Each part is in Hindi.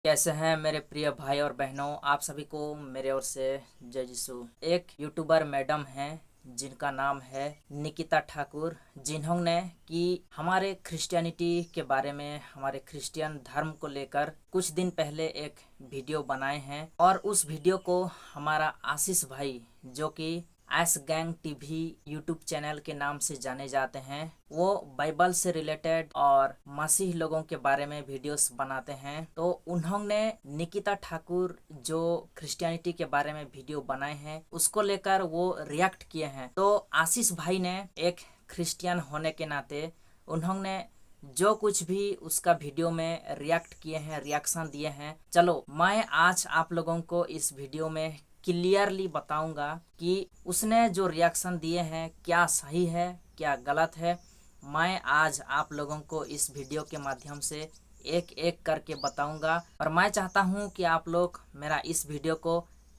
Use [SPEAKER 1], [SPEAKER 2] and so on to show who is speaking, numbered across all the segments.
[SPEAKER 1] कैसे हैं मेरे प्रिय भाई और बहनों। आप सभी को मेरे ओर से जय यीशु। एक यूट्यूबर मैडम हैं जिनका नाम है निकिता ठाकुर, जिन्होंने कि हमारे क्रिश्चियनिटी के बारे में, हमारे क्रिश्चियन धर्म को लेकर कुछ दिन पहले एक वीडियो बनाए हैं। और उस वीडियो को हमारा आशीष भाई, जो कि S gang TV YouTube channel के नाम से जाने जाते हैं, वो बाइबल से रिलेटेड और मसीह लोगों के बारे में वीडियोस बनाते हैं। तो उन्होंने निकिता ठाकुर जो क्रिश्चियनिटी के बारे में वीडियो बनाए हैं, उसको लेकर वो रिएक्ट किए हैं। तो आशीष भाई ने एक क्रिश्चियन होने के नाते उन्होंने जो कुछ भी उसका वीडियो में रिएक्ट किए हैं, रिएक्शन दिए हैं, चलो मैं आज आप लोगों को इस वीडियो में क्लियरली बताऊंगा कि उसने जो रिएक्शन दिए हैं क्या सही है क्या गलत है। मैं आज आप लोगों को इस वीडियो के माध्यम से एक एक करके बताऊंगा। और मैं चाहता हूं कि आप लोग मेरा इस वीडियो को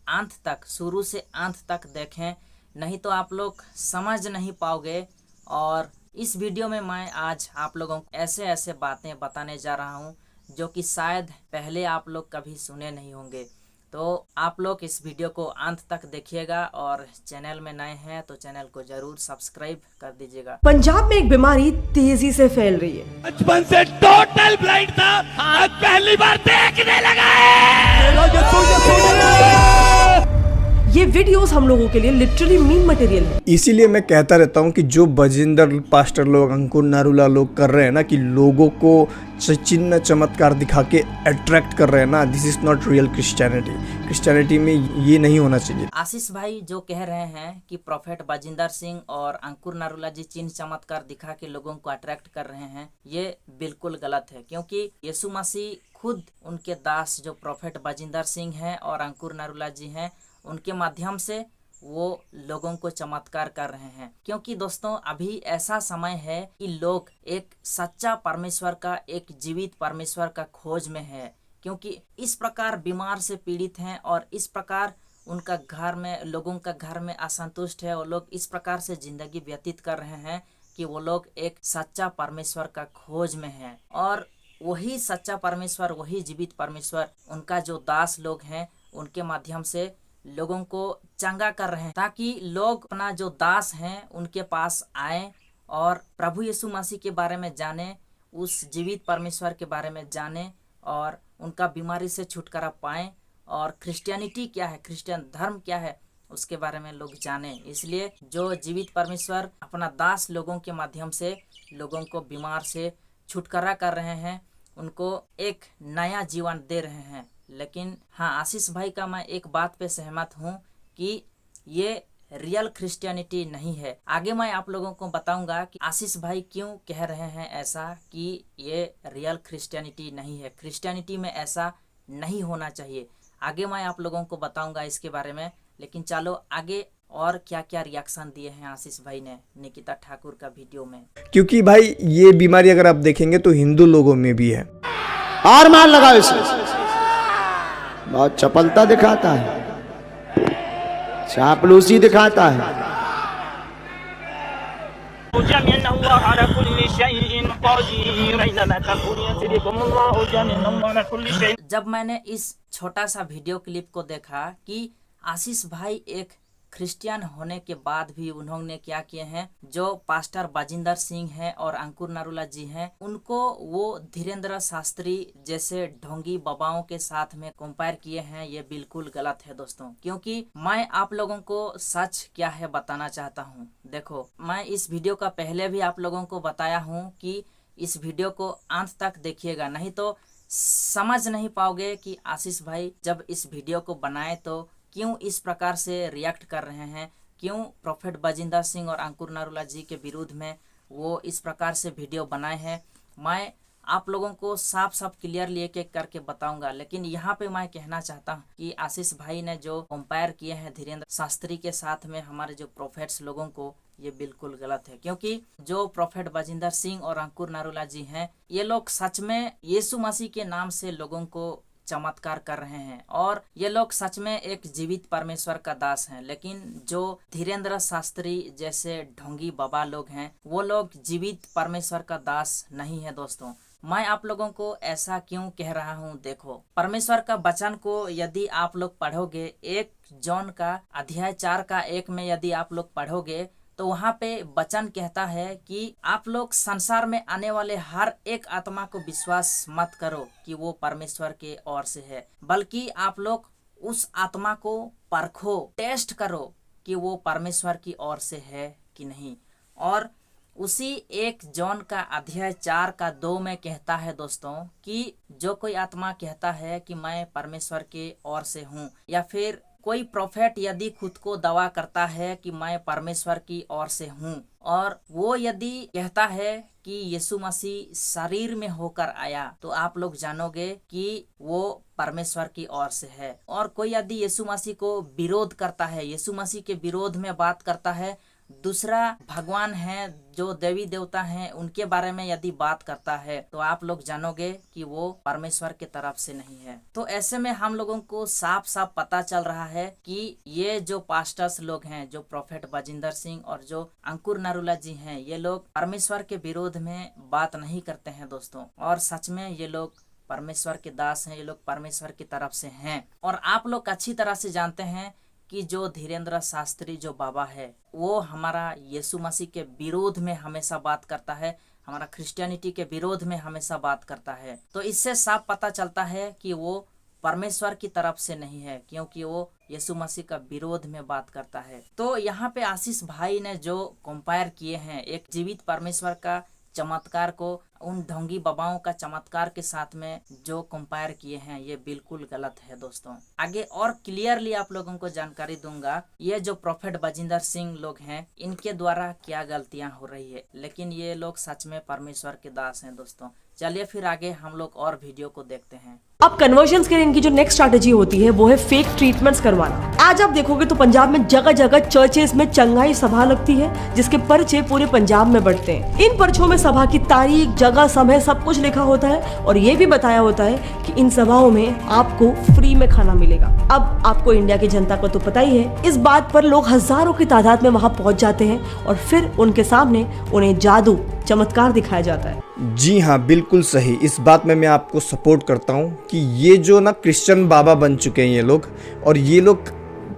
[SPEAKER 1] अंत तक, शुरू से अंत तक देखें, नहीं तो आप लोग समझ नहीं पाओगे। और इस वीडियो में मैं आज आप लोगों को ऐसे ऐसे बातें बताने जा रहा हूं जो कि शायद पहले आप लोग कभी सुने नहीं होंगे। तो आप लोग इस वीडियो को अंत तक देखिएगा और चैनल में नए हैं तो चैनल को जरूर सब्सक्राइब कर दीजिएगा।
[SPEAKER 2] पंजाब में एक बीमारी तेजी से फैल रही है।
[SPEAKER 3] बचपन से टोटल ब्लाइंड था, आज पहली बार देखने लगा है।
[SPEAKER 2] ये वीडियोस हम लोगों के लिए लिटरली मीम मटेरियल है।
[SPEAKER 4] इसीलिए मैं कहता रहता हूँ कि जो बजिंदर पास्टर लोग, अंकुर नारूला लोग कर रहे हैं ना, कि लोगों को चिन्ह चमत्कार दिखा के अट्रैक्ट कर रहे हैं ना, this is not real Christianity. Christianity में ये नहीं होना चाहिए।
[SPEAKER 1] आशीष भाई जो कह रहे हैं कि प्रोफेट बजिंदर सिंह और अंकुर नारूला जी चिन्ह चमत्कार दिखा के लोगों को अट्रैक्ट कर रहे हैं, ये बिल्कुल गलत है। क्योंकि यीशु मसीह खुद उनके दास जो प्रोफेट बजिंदर सिंह हैं और अंकुर नारूला जी हैं, उनके माध्यम से वो लोगों को चमत्कार कर रहे हैं। क्योंकि दोस्तों अभी ऐसा समय है कि लोग एक सच्चा परमेश्वर का, एक जीवित परमेश्वर का खोज में है। क्योंकि इस प्रकार बीमार से पीड़ित हैं और इस प्रकार उनका घर में, लोगों का घर में असंतुष्ट है और लोग इस प्रकार से जिंदगी व्यतीत कर रहे हैं कि वो लोग एक सच्चा परमेश्वर का खोज में हैं। और वही सच्चा परमेश्वर, वही जीवित परमेश्वर, उनका जो दास लोग हैं उनके माध्यम से लोगों को चंगा कर रहे हैं, ताकि लोग अपना जो दास हैं उनके पास आए और प्रभु यीशु मसीह के बारे में जाने, उस जीवित परमेश्वर के बारे में जाने और उनका बीमारी से छुटकारा पाएं। और क्रिश्चियनिटी क्या है, क्रिश्चियन धर्म क्या है, उसके बारे में लोग जाने। इसलिए जो जीवित परमेश्वर अपना दास लोगों के माध्यम से लोगों को बीमार से छुटकारा कर रहे हैं, उनको एक नया जीवन दे रहे हैं। लेकिन हाँ, आशीष भाई का मैं एक बात पे सहमत हूँ कि ये रियल क्रिश्चियनिटी नहीं है। आगे मैं आप लोगों को बताऊंगा कि आशीष भाई क्यों कह रहे हैं ऐसा कि ये रियल क्रिश्चियनिटी नहीं है, क्रिश्चियनिटी में ऐसा नहीं होना चाहिए। आगे मैं आप लोगों को बताऊंगा इसके बारे में। लेकिन चलो आगे और क्या क्या रिएक्शन दिए हैं आशीष भाई ने निकिता ठाकुर का वीडियो में।
[SPEAKER 4] क्योंकि भाई ये बीमारी अगर आप देखेंगे तो हिंदू लोगों में भी है।
[SPEAKER 3] हार मान लगा इसे, बहुत चपलता दिखाता है, चापलूसी दिखाता है।
[SPEAKER 1] जब मैंने इस छोटा सा वीडियो क्लिप को देखा कि आशीष भाई एक क्रिश्चियन होने के बाद भी उन्होंने क्या किए हैं, जो पास्टर बजिंदर सिंह हैं और अंकुर नारूला जी हैं, उनको वो धीरेन्द्र शास्त्री जैसे ढोंगी बाबाओं के साथ में कंपेयर किए हैं, ये बिल्कुल गलत है दोस्तों। क्योंकि मैं आप लोगों को सच क्या है बताना चाहता हूँ। देखो, मैं इस वीडियो का पहले भी आप लोगों को बताया हूँ कि इस वीडियो को अंत तक देखिएगा, नहीं तो समझ नहीं पाओगे कि आशीष भाई जब इस वीडियो को बनाए तो क्यों इस प्रकार से रिएक्ट कर रहे हैं, क्यों प्रोफेट बजिंदर सिंह और अंकुर नारूला जी के विरुद्ध में वो इस प्रकार से वीडियो बनाए हैं। मैं आप लोगों को साफ साफ क्लियरली एक एक करके बताऊंगा। लेकिन यहाँ पे मैं कहना चाहता हूँ कि आशीष भाई ने जो कंपेयर किए हैं धीरेन्द्र शास्त्री के साथ में हमारे जो प्रोफेट्स लोगों को, ये बिल्कुल गलत है। क्योंकि जो प्रोफेट बजिंदर सिंह और अंकुर नारूला जी हैं, ये लोग सच में यीशु मसीह के नाम से लोगों को चमत्कार कर रहे हैं और ये लोग सच में एक जीवित परमेश्वर का दास हैं। लेकिन जो धीरेन्द्र शास्त्री जैसे ढोंगी बाबा लोग हैं, वो लोग जीवित परमेश्वर का दास नहीं है दोस्तों। मैं आप लोगों को ऐसा क्यों कह रहा हूँ? देखो, परमेश्वर का वचन को यदि आप लोग पढ़ोगे, 1 जॉन का अध्याय 4 का 1 में यदि आप लोग पढ़ोगे तो वहाँ पे वचन कहता है कि आप लोग संसार में आने वाले हर एक आत्मा को विश्वास मत करो कि वो परमेश्वर के ओर से है, बल्कि आप लोग उस आत्मा को परखो, टेस्ट करो कि वो परमेश्वर की ओर से है कि नहीं। और उसी 1 जॉन का अध्याय 4 का 2 में कहता है दोस्तों कि जो कोई आत्मा कहता है कि मैं परमेश्वर के ओर से हूँ, या फिर कोई प्रोफेट यदि खुद को दावा करता है कि मैं परमेश्वर की ओर से हूँ, और वो यदि कहता है कि यीशु मसीह शरीर में होकर आया, तो आप लोग जानोगे कि वो परमेश्वर की ओर से है। और कोई यदि यीशु मसीह को विरोध करता है, यीशु मसीह के विरोध में बात करता है, दूसरा भगवान है जो देवी देवता हैं उनके बारे में यदि बात करता है, तो आप लोग जानोगे कि वो परमेश्वर के तरफ से नहीं है। तो ऐसे में हम लोगों को साफ साफ पता चल रहा है कि ये जो पास्टर्स लोग हैं, जो प्रोफेट बजिंदर सिंह और जो अंकुर नरूला जी हैं, ये लोग परमेश्वर के विरोध में बात नहीं करते हैं दोस्तों। और सच में ये लोग परमेश्वर के दास हैं, ये लोग परमेश्वर की तरफ से हैं। और आप लोग अच्छी तरह से जानते हैं कि जो धीरेन्द्र शास्त्री जो बाबा है, वो हमारा यीशु मसीह के विरोध में हमेशा बात करता है, हमारा क्रिश्चियनिटी के विरोध में हमेशा बात करता है। तो इससे साफ पता चलता है कि वो परमेश्वर की तरफ से नहीं है, क्योंकि वो यीशु मसीह का विरोध में बात करता है। तो यहाँ पे आशीष भाई ने जो कंपेयर किए हैं एक जीवित परमेश्वर का चमत्कार को उन ढोंगी बाबाओं का चमत्कार के साथ में जो कंपेयर किए हैं, ये बिल्कुल गलत है दोस्तों। आगे और क्लियरली आप लोगों को जानकारी दूंगा ये जो प्रोफेट बजिंदर सिंह लोग हैं, इनके द्वारा क्या गलतियां हो रही है, लेकिन ये लोग सच में परमेश्वर के दास हैं दोस्तों। चलिए फिर आगे हम लोग और वीडियो को देखते हैं।
[SPEAKER 2] अब कन्वर्जन्स के लिए इनकी जो नेक्स्ट स्ट्रैटेजी होती है वो है फेक ट्रीटमेंट्स करवाना। आज आप देखोगे तो पंजाब में जगह जगह चर्चेस में चंगाई सभा लगती है, जिसके पर्चे पूरे पंजाब में बढ़ते हैं। इन पर्चों में सभा की तारीख, जगह, समय सब कुछ लिखा होता है और ये भी बताया होता है कि इन सभाओं में आपको फ्री में खाना मिलेगा। अब आपको इंडिया की जनता को तो पता ही है, इस बात पर लोग हजारों की तादाद में वहाँ पहुँच जाते हैं और फिर उनके सामने उन्हें जादू, चमत्कार दिखाया जाता है।
[SPEAKER 4] जी हाँ, बिल्कुल सही। इस बात में मैं आपको सपोर्ट करता हूँ कि ये जो ना क्रिश्चियन बाबा बन चुके हैं ये लोग, और ये लोग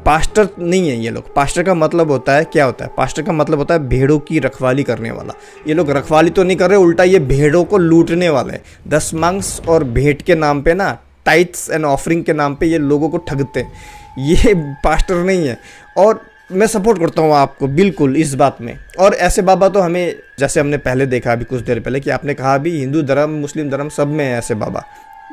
[SPEAKER 4] पास्टर नहीं है। ये लोग, पास्टर का मतलब होता है, क्या होता है पास्टर का मतलब होता है भेड़ों की रखवाली करने वाला। ये लोग रखवाली तो नहीं कर रहे, उल्टा ये भेड़ों को लूटने वाले हैं। दशमांश और भेंट के नाम पे ना, टाइट्स एंड ऑफरिंग के नाम पे ये लोगों को ठगते हैं। ये पास्टर नहीं है और मैं सपोर्ट करता हूँ आपको बिल्कुल इस बात में। और ऐसे बाबा तो हमें, जैसे हमने पहले देखा अभी कुछ देर पहले कि आपने कहा भी हिंदू धर्म, मुस्लिम धर्म सब में है ऐसे बाबा।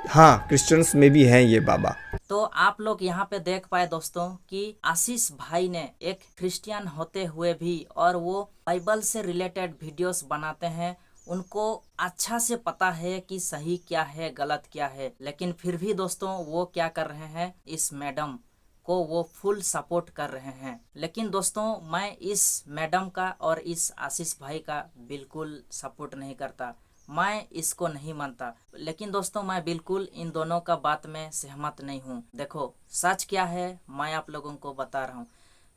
[SPEAKER 4] हाँ, क्रिश्चियंस में भी हैं ये बाबा।
[SPEAKER 1] तो आप लोग यहाँ पे देख पाए दोस्तों कि आशीष भाई ने एक क्रिश्चियन होते हुए भी, और वो बाइबल से रिलेटेड वीडियोस बनाते हैं, उनको अच्छा से पता है कि सही क्या है गलत क्या है, लेकिन फिर भी दोस्तों वो क्या कर रहे हैं, इस मैडम को वो फुल सपोर्ट कर रहे हैं। लेकिन दोस्तों मैं इस मैडम का और इस आशीष भाई का बिल्कुल सपोर्ट नहीं करता, मैं इसको नहीं मानता। लेकिन दोस्तों मैं बिल्कुल इन दोनों का बात में सहमत नहीं हूँ। देखो सच क्या है मैं आप लोगों को बता रहा हूँ।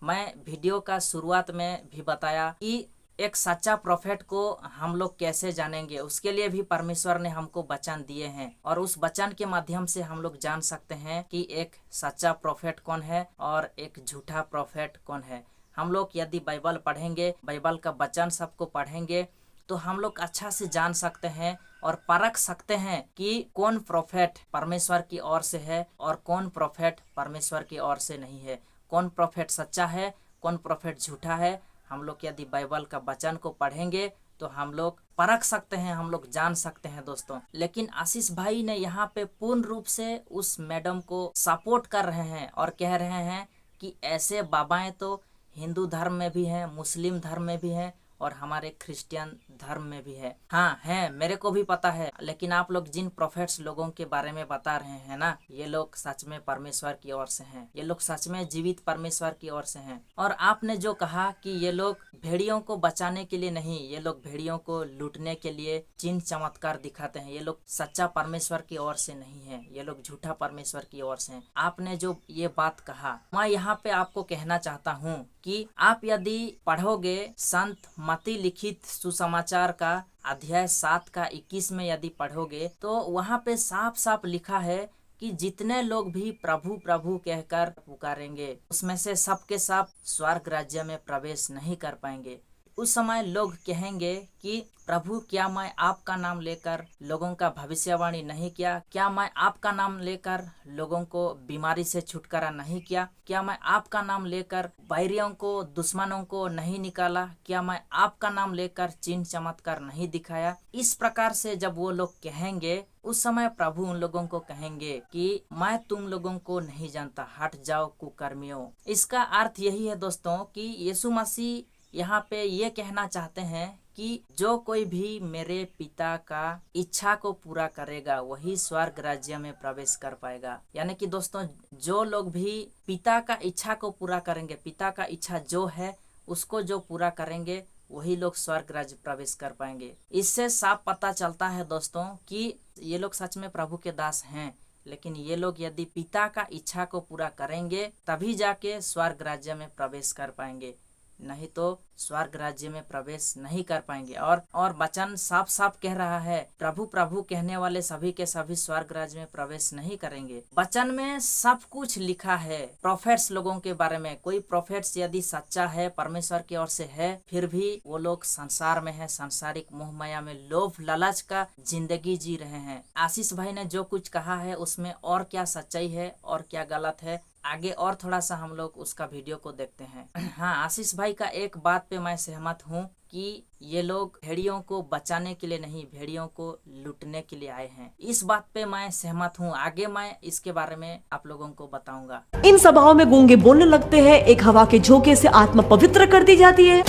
[SPEAKER 1] मैं वीडियो का शुरुआत में भी बताया कि एक सच्चा प्रोफेट को हम लोग कैसे जानेंगे, उसके लिए भी परमेश्वर ने हमको वचन दिए हैं, और उस वचन के माध्यम से हम लोग जान सकते हैं कि एक सच्चा प्रोफेट कौन है और एक झूठा प्रोफेट कौन है। हम लोग यदि बाइबल पढ़ेंगे, बाइबल का वचन सबको पढ़ेंगे, तो हम लोग अच्छा से जान सकते हैं और परख सकते हैं कि कौन प्रोफेट परमेश्वर की ओर से है और कौन प्रोफेट परमेश्वर की ओर से नहीं है, कौन प्रोफेट सच्चा है, कौन प्रोफेट झूठा है। हम लोग यदि बाइबल का वचन को पढ़ेंगे तो हम लोग परख सकते हैं, हम लोग जान सकते हैं दोस्तों। लेकिन आशीष भाई ने यहाँ पे पूर्ण रूप से उस मैडम को सपोर्ट कर रहे हैं और कह रहे हैं कि ऐसे बाबाएं तो हिंदू धर्म में भी हैं, मुस्लिम धर्म में भी हैं और हमारे क्रिश्चियन धर्म में भी है। हाँ है, मेरे को भी पता है। लेकिन आप लोग जिन प्रोफेट्स लोगों के बारे में बता रहे हैं ना, ये लोग सच में परमेश्वर की ओर से हैं, ये लोग सच में जीवित परमेश्वर की ओर से हैं। और आपने जो कहा कि ये लोग भेड़ियों को बचाने के लिए नहीं, ये लोग भेड़ियों को लूटने के लिए चिन्ह चमत्कार दिखाते हैं, ये लोग सच्चा परमेश्वर की ओर से नहीं है, ये लोग झूठा परमेश्वर की ओर से हैं। आपने जो ये बात कहा, मैं यहाँ पे आपको कहना चाहता हूँ कि आप यदि पढ़ोगे संत मती लिखित सुसमाचार का अध्याय 7 का 21 में यदि पढ़ोगे तो वहाँ पे साफ साफ लिखा है कि जितने लोग भी प्रभु प्रभु कहकर पुकारेंगे उसमें से सब के सब स्वर्ग राज्य में प्रवेश नहीं कर पाएंगे। उस समय लोग कहेंगे कि प्रभु क्या मैं आपका नाम लेकर लोगों का भविष्यवाणी नहीं किया? क्या मैं आपका नाम लेकर लोगों को बीमारी से छुटकारा नहीं किया? क्या मैं आपका नाम लेकर बैरियों को दुश्मनों को नहीं निकाला? क्या मैं आपका नाम लेकर चिन्ह चमत्कार नहीं दिखाया? इस प्रकार से जब वो लोग कहेंगे उस समय प्रभु उन लोगों को कहेंगे कि मैं तुम लोगों को नहीं जानता, हट जाओ कुकर्मियों। इसका अर्थ यही है दोस्तों कि यीशु मसीह यहाँ पे ये कहना चाहते हैं कि जो कोई भी मेरे पिता का इच्छा को पूरा करेगा वही स्वर्ग राज्य में प्रवेश कर पाएगा। यानी कि दोस्तों जो लोग भी पिता का इच्छा को पूरा करेंगे, पिता का इच्छा जो है उसको जो पूरा करेंगे वही लोग स्वर्ग राज्य प्रवेश कर पाएंगे। इससे साफ पता चलता है दोस्तों कि ये लोग सच में प्रभु के दास हैं, लेकिन ये लोग यदि पिता का इच्छा को पूरा करेंगे तभी जाके स्वर्ग राज्य में प्रवेश कर पाएंगे, नहीं तो स्वर्ग राज्य में प्रवेश नहीं कर पाएंगे। और वचन साफ साफ कह रहा है प्रभु प्रभु कहने वाले सभी के सभी स्वर्ग राज्य में प्रवेश नहीं करेंगे। वचन में सब कुछ लिखा है प्रोफेट्स लोगों के बारे में। कोई प्रोफेट्स यदि सच्चा है, परमेश्वर की ओर से है, फिर भी वो लोग संसार में है, सांसारिक मोह माया में लोभ लालच का जिंदगी जी रहे हैं। आशीष भाई ने जो कुछ कहा है उसमें और क्या सच्चाई है और क्या गलत है, आगे और थोड़ा सा हम लोग उसका वीडियो को देखते हैं। हाँ, आशीष भाई का एक बात पे मैं सहमत हूँ कि ये लोग भेड़ियों को बचाने के लिए नहीं, भेड़ियों को लूटने के लिए आए हैं। इस बात पे मैं सहमत हूँ। आगे मैं इसके बारे में आप लोगों को बताऊंगा।
[SPEAKER 2] इन सभाओं में गूंगे बोलने लगते हैं, एक हवा के झोंके से आत्मा पवित्र कर दी जाती है।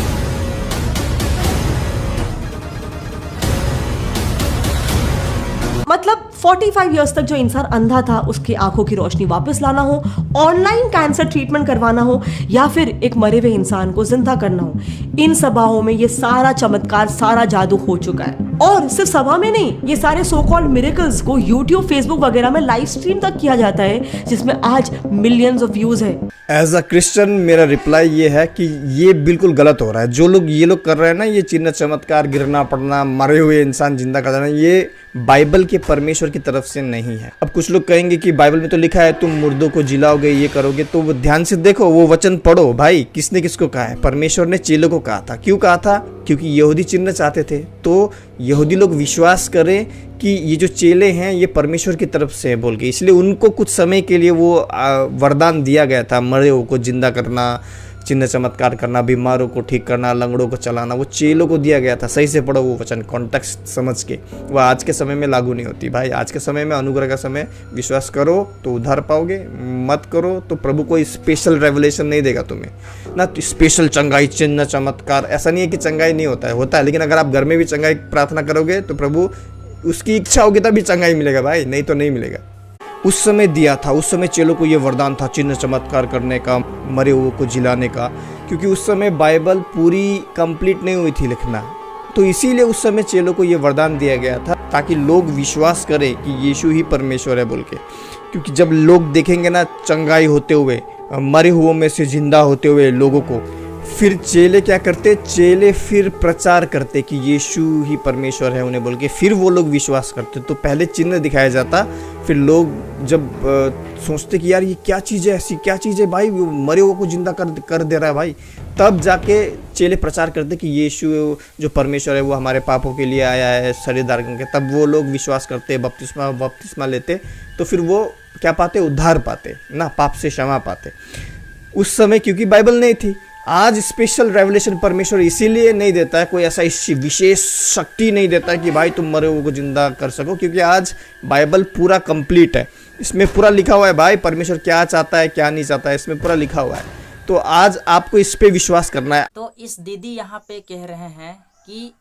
[SPEAKER 2] मतलब 45 इयर्स तक जो इंसान अंधा था उसकी आंखों की रोशनी वापस लाना हो, ऑनलाइन कैंसर ट्रीटमेंट करवाना हो या फिर एक मरे हुए इंसान को जिंदा करना हो, इन सभाओं में ये सारा चमत्कार, सारा जादू हो चुका है। और सिर्फ सभा में नहीं, ये सारे सो कॉल्ड मिरेकल्स को यूट्यूब, फेसबुक वगैरह में लाइव स्ट्रीम तक किया जाता है, जिसमें आज मिलियंस ऑफ व्यूज है।
[SPEAKER 4] एज अ क्रिश्चियन मेरा रिप्लाई ये है कि ये बिल्कुल गलत हो रहा है। जो लोग ये लोग कर रहे हैं ना, ये चिन्ह चमत्कार, गिरना पड़ना, मरे हुए इंसान जिंदा कर देना, ये बाइबल के परमेश्वर की तरफ से नहीं है। अब कुछ लोग कहेंगे कि बाइबल में तो लिखा है तुम मुर्दों को जिलाओगे, ये करोगे, तो वो ध्यान से देखो, वो वचन पढ़ो भाई, किसने किसको कहा है। परमेश्वर ने चेलों को कहा था। क्यों कहा था? क्योंकि यहूदी चिन्ह चाहते थे, तो यहूदी लोग विश्वास करें कि ये जो चेले हैं ये परमेश्वर की तरफ से है बोल के, इसलिए उनको कुछ समय के लिए वो वरदान दिया गया था, मरे हुए को जिंदा करना, चिन्ह चमत्कार करना, बीमारों को ठीक करना, लंगड़ों को चलाना, वो चेलों को दिया गया था। सही से पढ़ो वो वचन, कॉन्टेक्स्ट समझ के। वो आज के समय में लागू नहीं होती भाई। आज के समय में अनुग्रह का समय, विश्वास करो तो उद्धार पाओगे, मत करो तो प्रभु कोई स्पेशल रेवलेशन नहीं देगा तुम्हें ना। तो स्पेशल चंगाई, चिन्ह चमत्कार, ऐसा नहीं है कि चंगाई नहीं होता है, लेकिन अगर आप घर में भी चंगाई प्रार्थना करोगे तो प्रभु उसकी इच्छा होगी तभी चंगाई मिलेगा भाई, नहीं तो नहीं मिलेगा। उस समय दिया था, उस समय चेलों को ये वरदान था चिन्ह चमत्कार करने का, मरे हुए को जिलाने का, क्योंकि उस समय बाइबल पूरी कंप्लीट नहीं हुई थी लिखना, तो इसीलिए उस समय चेलों को ये वरदान दिया गया था ताकि लोग विश्वास करें कि यीशु ही परमेश्वर है बोल के। क्योंकि जब लोग देखेंगे ना चंगाई होते हुए, मरे हुओं में से जिंदा होते हुए लोगों को, फिर चेले क्या करते? चेले फिर प्रचार करते कि यीशु ही परमेश्वर है उन्हें बोल के, फिर वो लोग विश्वास करते। तो पहले चिन्ह दिखाया जाता, फिर लोग जब सोचते कि यार ये क्या चीज़ है, ऐसी क्या चीज़ है भाई, वो मरे हुए को जिंदा कर दे रहा है भाई, तब जाके चेले प्रचार करते कि यीशु जो परमेश्वर है वो हमारे पापों के लिए आया है शरीर धारण करके। तब वो लोग विश्वास करते, बपतिस्मा लेते, तो फिर वो क्या पाते? उद्धार पाते ना, पाप से क्षमा पाते। उस समय क्योंकि बाइबल नहीं थी। आज स्पेशल रेवलेशन परमेश्वर इसीलिए नहीं देता है, कोई ऐसा विशेष शक्ति नहीं देता है कि भाई तुम मरे हुए को जिंदा कर सको, क्योंकि आज बाइबल पूरा कंप्लीट है। इसमें पूरा लिखा हुआ है भाई परमेश्वर क्या चाहता है क्या नहीं चाहता है, इसमें पूरा लिखा हुआ है। तो आज आपको इस पे विश्वास करना है।
[SPEAKER 1] तो इस दीदी यहाँ पे कह रहे हैं कि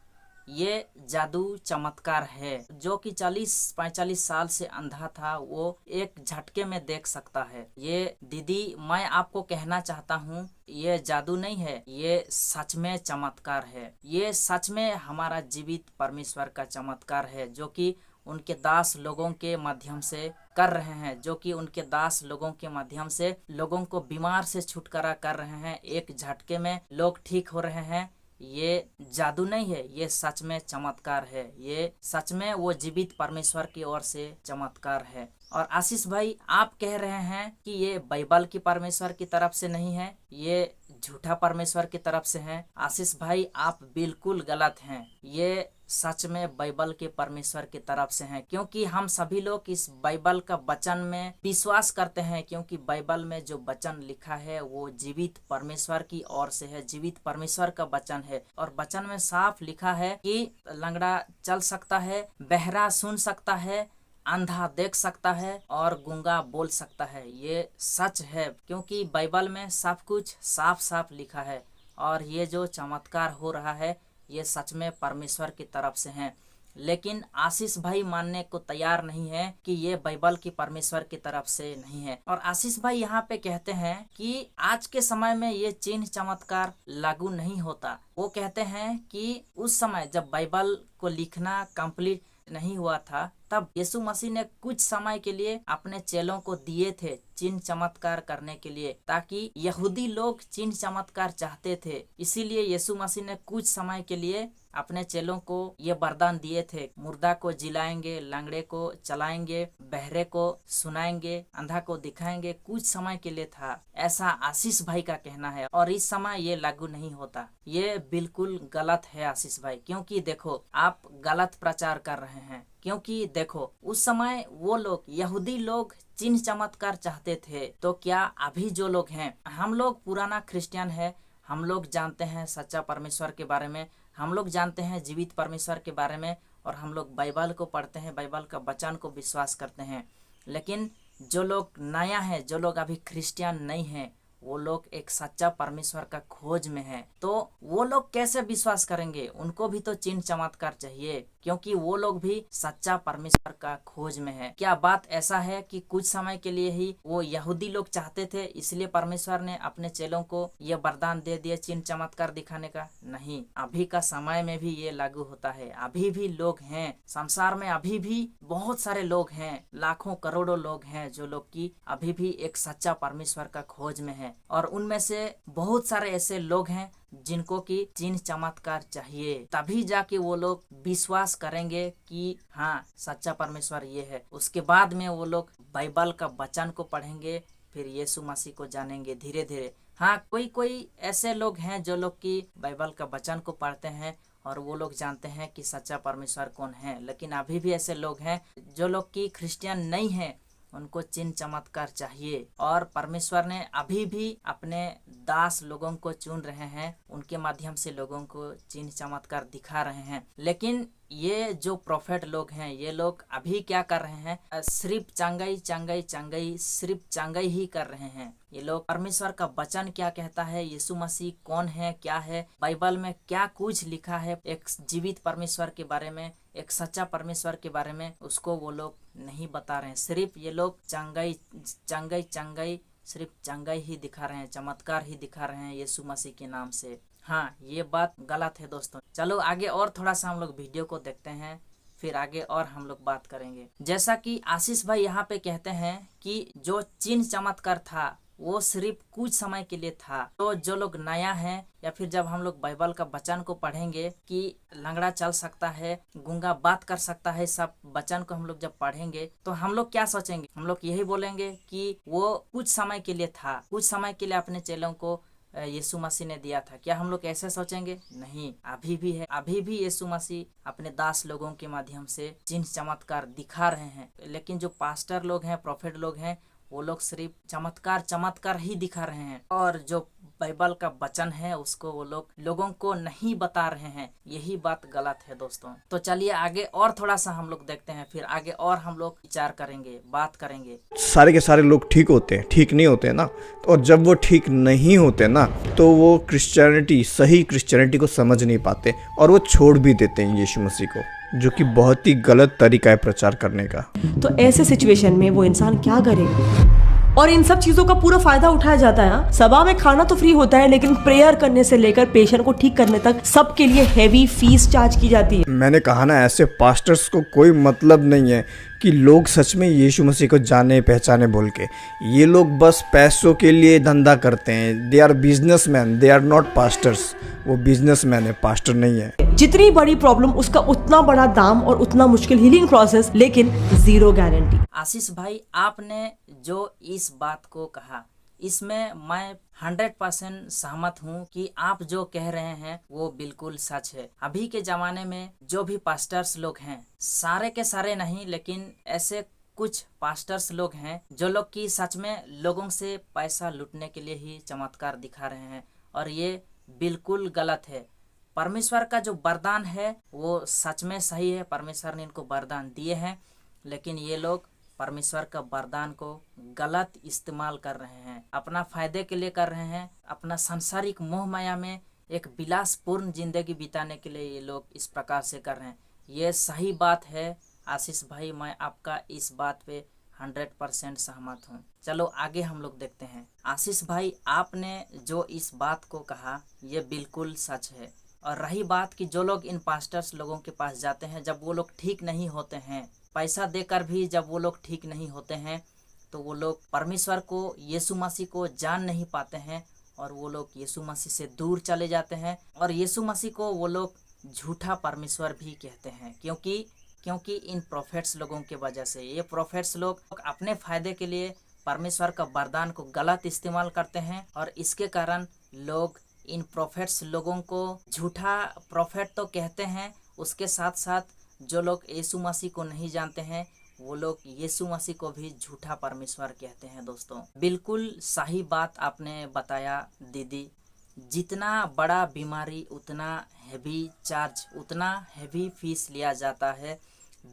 [SPEAKER 1] ये जादू चमत्कार है। जो कि 40-45 साल से अंधा था वो एक झटके में देख सकता है। ये दीदी, मैं आपको कहना चाहता हूँ, ये जादू नहीं है, ये सच में चमत्कार है। ये सच में हमारा जीवित परमेश्वर का चमत्कार है, जो कि उनके दास लोगों के माध्यम से कर रहे हैं, जो कि उनके दास लोगों के माध्यम से लोगों को बीमार से छुटकारा कर रहे हैं। एक झटके में लोग ठीक हो रहे हैं। ये जादू नहीं है, ये सच में चमत्कार है। ये सच में वो जीवित परमेश्वर की ओर से चमत्कार है। और आशीष भाई, आप कह रहे हैं कि ये बाइबल की परमेश्वर की तरफ से नहीं है, ये झूठा परमेश्वर की तरफ से है। आशीष भाई, आप बिल्कुल गलत हैं। ये सच में बाइबल के परमेश्वर की तरफ से हैं, क्योंकि हम सभी लोग इस बाइबल का वचन में विश्वास करते हैं, क्योंकि बाइबल में जो वचन लिखा है वो जीवित परमेश्वर की ओर से है, जीवित परमेश्वर का वचन है। और वचन में साफ लिखा है कि लंगड़ा चल सकता है, बहरा सुन सकता है, अंधा देख सकता है और गूंगा बोल सकता है। ये सच है, क्योंकि बाइबल में सब कुछ साफ साफ लिखा है। और ये जो चमत्कार हो रहा है ये सच में परमेश्वर की तरफ से है। लेकिन आशीष भाई मानने को तैयार नहीं है कि ये बाइबल की परमेश्वर की तरफ से नहीं है। और आशीष भाई यहाँ पे कहते हैं कि आज के समय में ये चिन्ह चमत्कार लागू नहीं होता। वो कहते हैं कि उस समय जब बाइबल को लिखना कंप्लीट नहीं हुआ था, तब यीशु मसीह ने कुछ समय के लिए अपने चेलों को दिए थे चिन्ह चमत्कार करने के लिए, ताकि यहूदी लोग चिन्ह चमत्कार चाहते थे। इसीलिए यीशु मसीह ने कुछ समय के लिए अपने चेलों को ये वरदान दिए थे, मुर्दा को जिलाएंगे, लंगड़े को चलाएंगे, बहरे को सुनाएंगे, अंधा को दिखाएंगे। कुछ समय के लिए था, ऐसा आशीष भाई का कहना है। और इस समय ये लागू नहीं होता। ये बिल्कुल गलत है आशीष भाई, क्योंकि देखो आप गलत प्रचार कर रहे हैं। क्योंकि देखो उस समय वो लोग यहूदी लोग चिन्ह चमत्कार चाहते थे, तो क्या अभी जो लोग हैं, हम लोग पुराना क्रिश्चियन है, हम लोग जानते हैं सच्चा परमेश्वर के बारे में, हम लोग जानते हैं जीवित परमेश्वर के बारे में, और हम लोग बाइबल को पढ़ते हैं, बाइबल का वचन को विश्वास करते हैं। लेकिन जो लोग नया है, जो लोग अभी क्रिश्चियन नहीं है, वो लोग एक सच्चा परमेश्वर का खोज में है, तो वो लोग कैसे विश्वास करेंगे? उनको भी तो चिन्ह चमत्कार चाहिए, क्योंकि वो लोग भी सच्चा परमेश्वर का खोज में है। क्या बात ऐसा है कि कुछ समय के लिए ही वो यहूदी लोग चाहते थे, इसलिए परमेश्वर ने अपने चेलों को ये वरदान दे दिए चिन्ह चमत्कार दिखाने का? नहीं, अभी का समय में भी ये लागू होता है। अभी भी लोग हैं संसार में, अभी भी बहुत सारे लोग हैं, लाखों करोड़ों लोग हैं जो लोग की अभी भी एक सच्चा परमेश्वर का खोज में है। और उनमें से बहुत सारे ऐसे लोग हैं जिनको की चिन्ह चमत्कार चाहिए, तभी जाके वो लोग विश्वास करेंगे कि हाँ सच्चा परमेश्वर ये है। उसके बाद में वो लोग बाइबल का वचन को पढ़ेंगे, फिर यीशु मसीह को जानेंगे धीरे धीरे। हाँ, कोई ऐसे लोग हैं जो लोग की बाइबल का वचन को पढ़ते हैं और वो लोग जानते हैं कि सच्चा परमेश्वर कौन है। लेकिन अभी भी ऐसे लोग हैं जो लोग की क्रिश्चियन नहीं है, उनको चिन्ह चमत्कार चाहिए। और परमेश्वर ने अभी भी अपने दास लोगों को चुन रहे हैं, उनके माध्यम से लोगों को चिन्ह चमत्कार दिखा रहे हैं। लेकिन ये जो प्रोफेट लोग हैं, ये लोग अभी क्या कर रहे हैं? सिर्फ चंगाई सिर्फ चंगाई ही कर रहे हैं। ये लोग परमेश्वर का वचन क्या कहता है, यीशु मसीह कौन है, क्या है, बाइबल में क्या कुछ लिखा है एक जीवित परमेश्वर के बारे में, एक सच्चा परमेश्वर के बारे में, उसको वो लोग नहीं बता रहे हैं। सिर्फ ये लोग चंगाई सिर्फ चंगाई ही दिखा रहे हैं, चमत्कार ही दिखा रहे हैं यीशु मसीह के नाम से। हाँ, ये बात गलत है दोस्तों। चलो आगे और थोड़ा सा हम लोग वीडियो को देखते हैं, फिर आगे और हम लोग बात करेंगे। जैसा कि आशीष भाई यहाँ पे कहते हैं कि जो चिन्ह चमत्कार था वो सिर्फ कुछ समय के लिए था। तो जो लोग नया है, या फिर जब हम लोग बाइबल का वचन को पढ़ेंगे कि लंगड़ा चल सकता है, गूंगा बात कर सकता है, सब वचन को हम लोग जब पढ़ेंगे तो हम लोग क्या सोचेंगे? हम लोग यही बोलेंगे कि वो कुछ समय के लिए था, कुछ समय के लिए अपने चेलों को यीशु मसीह ने दिया था। क्या हम लोग ऐसे सोचेंगे? नहीं, अभी भी है, अभी भी यीशु मसीह अपने दास लोगों के माध्यम से चिन्ह चमत्कार दिखा रहे हैं। लेकिन जो पास्टर लोग हैं, प्रोफेट लोग हैं, वो लोग सिर्फ चमत्कार ही दिखा रहे हैं, और जो बाइबल का वचन है उसको वो लोग लोगों को नहीं बता रहे हैं। यही बात गलत है दोस्तों। तो चलिए आगे और थोड़ा सा हम लोग देखते हैं, फिर आगे और हम लोग विचार करेंगे, बात करेंगे।
[SPEAKER 4] सारे के सारे लोग ठीक होते हैं, ठीक नहीं होते ना। और जब वो ठीक नहीं होते ना, तो वो क्रिश्चियनिटी, सही क्रिश्चियनिटी को समझ नहीं पाते और वो छोड़ भी देते हैं यीशु मसीह को, जो कि बहुत ही गलत तरीका है प्रचार करने का।
[SPEAKER 2] तो ऐसे सिचुएशन में वो इंसान क्या करे? और इन सब चीजों का पूरा फायदा उठाया जाता है। सभा में खाना तो फ्री होता है, लेकिन प्रेयर करने से लेकर पेशेंट को ठीक करने तक सबके लिए हेवी फीस चार्ज की जाती है।
[SPEAKER 4] मैंने कहा ना, ऐसे पास्टर्स को कोई मतलब नहीं है कि लोग सच में यीशु मसीह को जाने पहचाने बोल के। ये लोग बस पैसों के लिए धंधा करते हैं। They are businessmen, they are not pastors. वो बिजनेसमैन है, पास्टर नहीं है।
[SPEAKER 2] जितनी बड़ी प्रॉब्लम उसका उतना बड़ा दाम और उतना मुश्किल हीलिंग प्रोसेस, लेकिन जीरो गारंटी।
[SPEAKER 1] आशीष भाई, आपने जो इस बात को कहा इसमें मैं 100% सहमत हूँ कि आप जो कह रहे हैं वो बिल्कुल सच है। अभी के जमाने में जो भी पास्टर्स लोग हैं, सारे के सारे नहीं, लेकिन ऐसे कुछ पास्टर्स लोग हैं जो लोग की सच में लोगों से पैसा लूटने के लिए ही चमत्कार दिखा रहे हैं, और ये बिल्कुल गलत है। परमेश्वर का जो वरदान है वो सच में सही है, परमेश्वर ने इनको वरदान दिए हैं, लेकिन ये लोग परमेश्वर का वरदान को गलत इस्तेमाल कर रहे हैं, अपना फायदे के लिए कर रहे हैं, अपना सांसारिक मोह माया में एक विलासपूर्ण जिंदगी बिताने के लिए ये लोग इस प्रकार से कर रहे हैं। ये सही बात है आशीष भाई, मैं आपका इस बात पे 100% सहमत हूँ। चलो आगे हम लोग देखते हैं। आशीष भाई, आपने जो इस बात को कहा ये बिल्कुल सच है। और रही बात कि जो लोग इन पास्टर्स लोगों के पास जाते हैं, जब वो लोग ठीक नहीं होते हैं, पैसा देकर भी जब वो लोग ठीक नहीं होते हैं, तो वो लोग परमेश्वर को, यीशु मसीह को जान नहीं पाते हैं, और वो लोग यीशु मसीह से दूर चले जाते हैं, और यीशु मसीह को वो लोग झूठा परमेश्वर भी कहते हैं। क्योंकि इन प्रोफेट्स लोगों के वजह से, ये प्रोफेट्स लोग अपने फायदे के लिए परमेश्वर का वरदान को गलत इस्तेमाल करते हैं, और इसके कारण लोग इन प्रोफेट्स लोगों को झूठा प्रोफेट तो कहते हैं, उसके साथ साथ जो लोग यीशु मसीह को नहीं जानते हैं वो लोग यीशु मसीह को भी झूठा परमेश्वर कहते हैं। दोस्तों, बिल्कुल सही बात आपने बताया दीदी। जितना बड़ा बीमारी उतना हैवी चार्ज, उतना हैवी फीस लिया जाता है।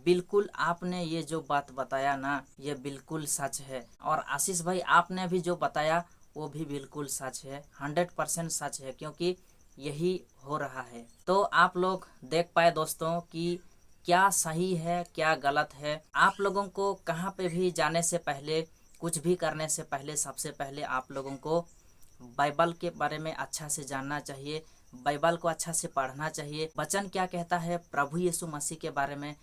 [SPEAKER 1] बिल्कुल आपने ये जो बात बताया ना, ये बिल्कुल सच है। और आशीष भाई, आपने भी जो बताया वो भी बिल्कुल सच है, 100% सच है, क्योंकि यही हो रहा है। तो आप लोग देख पाए दोस्तों कि क्या सही है क्या गलत है। आप लोगों को कहाँ पे भी जाने से पहले, कुछ भी करने से पहले, सबसे पहले आप लोगों को बाइबल के बारे में अच्छा से जानना चाहिए, बाइबल को अच्छा से पढ़ना चाहिए। वचन क्या कहता है प्रभु यीशु मसीह के बारे में,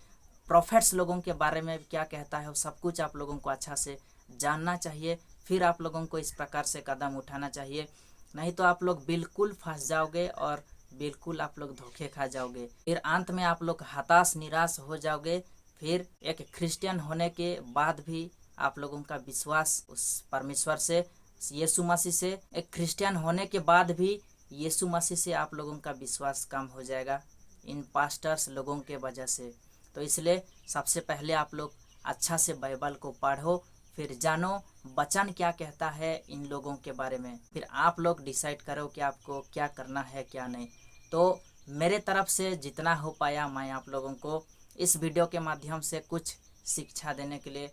[SPEAKER 1] प्रोफेट्स लोगों के बारे में क्या कहता है, वो सब कुछ आप लोगों को अच्छा से जानना चाहिए। फिर आप लोगों को इस प्रकार से कदम उठाना चाहिए, नहीं तो आप लोग बिल्कुल फंस जाओगे और बिल्कुल आप लोग धोखे खा जाओगे। फिर अंत में आप लोग हताश निराश हो जाओगे। फिर एक क्रिश्चियन होने के बाद भी आप लोगों का विश्वास उस परमेश्वर से, यीशु मसीह से, एक क्रिश्चियन होने के बाद भी यीशु मसीह से आप लोगों का विश्वास कम हो जाएगा इन पास्टर्स लोगों के वजह से। तो इसलिए सबसे पहले आप लोग अच्छा से बाइबल को पढ़ो, फिर जानो वचन क्या कहता है इन लोगों के बारे में, फिर आप लोग डिसाइड करो कि आपको क्या करना है क्या नहीं। तो मेरे तरफ से जितना हो पाया मैं आप लोगों को इस वीडियो के माध्यम से कुछ शिक्षा देने के लिए,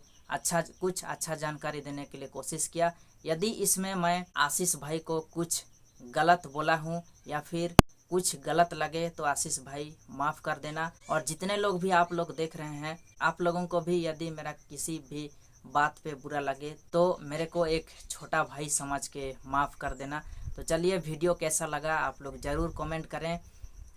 [SPEAKER 1] कुछ अच्छा जानकारी देने के लिए कोशिश किया। यदि इसमें मैं आशीष भाई को कुछ गलत बोला हूँ या फिर कुछ गलत लगे तो आशीष भाई माफ़ कर देना। और जितने लोग भी आप लोग देख रहे हैं, आप लोगों को भी यदि मेरा किसी भी बात पे बुरा लगे तो मेरे को एक छोटा भाई समझ के माफ़ कर देना। तो चलिए, वीडियो कैसा लगा आप लोग ज़रूर कमेंट करें,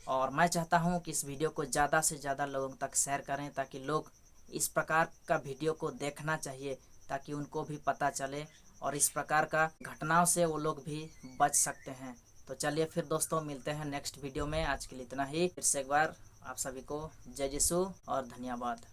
[SPEAKER 1] और मैं चाहता हूँ कि इस वीडियो को ज़्यादा से ज़्यादा लोगों तक शेयर करें, ताकि लोग इस प्रकार का वीडियो को देखना चाहिए, ताकि उनको भी पता चले और इस प्रकार का घटनाओं से वो लोग भी बच सकते हैं। तो चलिए फिर दोस्तों, मिलते हैं नेक्स्ट वीडियो में। आज के लिए इतना ही। फिर से एक बार आप सभी को जय यीशु और धन्यवाद।